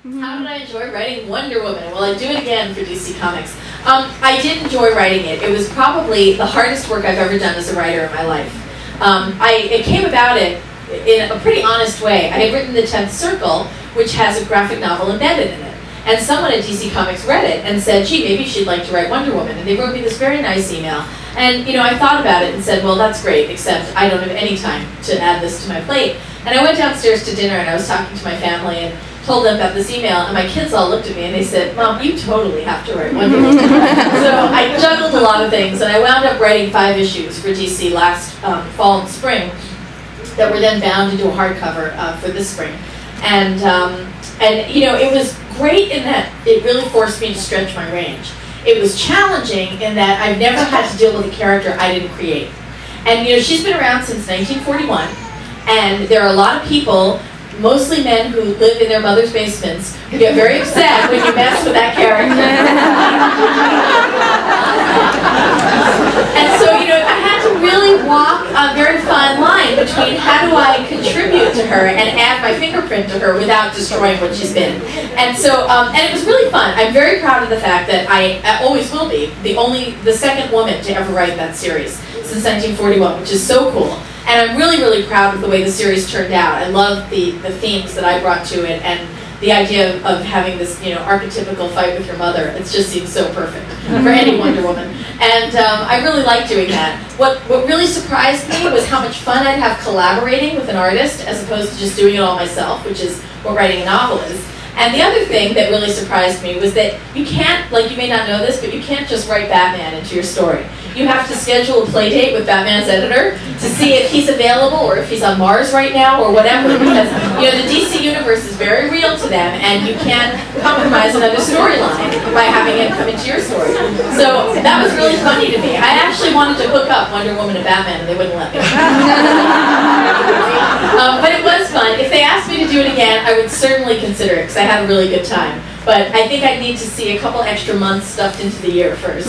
How did I enjoy writing Wonder Woman? Well, I'd do it again for DC Comics. I did enjoy writing it. It was probably the hardest work I've ever done as a writer in my life. It came about it in a pretty honest way. I had written The 10th Circle, which has a graphic novel embedded in it. And someone at DC Comics read it and said, gee, maybe she'd like to write Wonder Woman. And they wrote me this very nice email. And, you know, I thought about it and said, well, that's great, except I don't have any time to add this to my plate. And I went downstairs to dinner and I was talking to my family and told them about this email, and my kids all looked at me and they said, Mom, you totally have to write Wonder Woman. So I juggled a lot of things, and I wound up writing 5 issues for DC last fall and spring that were then bound into a hardcover for this spring. And you know, it was great in that it really forced me to stretch my range. It was challenging in that I've never had to deal with a character I didn't create. And you know, she's been around since 1941, and there are a lot of people, mostly men who live in their mother's basements, who get very upset when you mess with that character. And so, you know, I had to really walk a very fine line between how do I contribute to her and add my fingerprint to her without destroying what she's been. And so, and it was really fun. I'm very proud of the fact that I always will be the second woman to ever write that series since 1941, which is so cool. And I'm really, really proud of the way the series turned out. I love the themes that I brought to it, and the idea of having this, you know, archetypical fight with your mother. It just seems so perfect for any Wonder Woman. And I really like doing that. What really surprised me was how much fun I'd have collaborating with an artist as opposed to just doing it all myself, which is what writing a novel is. And the other thing that really surprised me was that you can't, like, you may not know this, but you can't just write Batman into your story. You have to schedule a play date with Batman's editor to see if he's available or if he's on Mars right now or whatever, because, you know, the DC universe is very real to them, and you can't compromise another storyline by having it come into your story. So that was really funny to me. I actually wanted to hook up Wonder Woman and Batman, and they wouldn't let me. But it was fun. If they asked me to do it again, I would certainly consider it, because I had a really good time. But I think I'd need to see a couple extra months stuffed into the year first.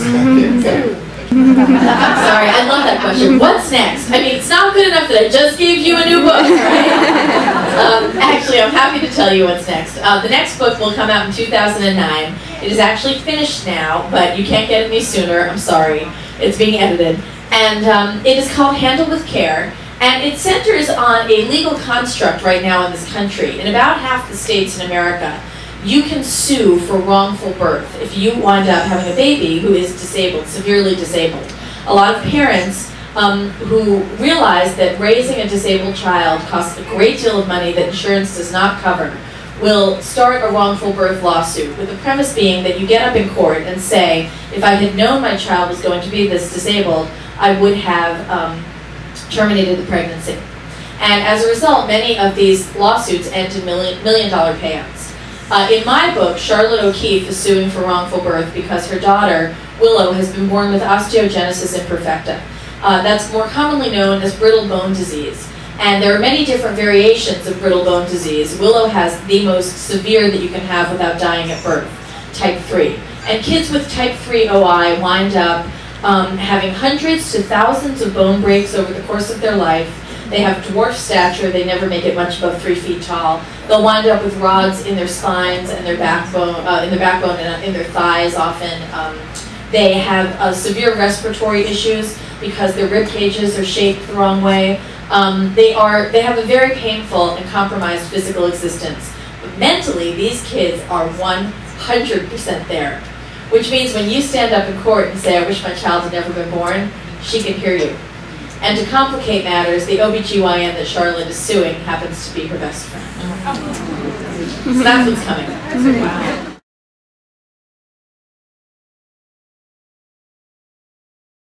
Sorry, I love that question. What's next? I mean, it's not good enough that I just gave you a new book, right? Actually, I'm happy to tell you what's next. The next book will come out in 2009. It is actually finished now, but you can't get it any sooner. I'm sorry. It's being edited. And it is called Handle with Care. And it centers on a legal construct right now in this country. In about half the states in America, you can sue for wrongful birth if you wind up having a baby who is disabled, severely disabled. A lot of parents who realize that raising a disabled child costs a great deal of money that insurance does not cover will start a wrongful birth lawsuit, with the premise being that you get up in court and say, if I had known my child was going to be this disabled, I would have terminated the pregnancy. And as a result, many of these lawsuits end in million-dollar payouts. In my book, Charlotte O'Keefe is suing for wrongful birth because her daughter, Willow, has been born with osteogenesis imperfecta. That's more commonly known as brittle bone disease. And there are many different variations of brittle bone disease. Willow has the most severe that you can have without dying at birth, type 3. And kids with type 3 OI wind up having hundreds to thousands of bone breaks over the course of their life. They have dwarf stature. They never make it much above 3 feet tall. They'll wind up with rods in their spines and their backbone, and in their thighs often. They have severe respiratory issues because their rib cages are shaped the wrong way. They have a very painful and compromised physical existence. But mentally, these kids are 100% there, which means when you stand up in court and say, I wish my child had never been born, she can hear you. And to complicate matters, the OBGYN that Charlotte is suing happens to be her best friend. So that's what's coming. Wow.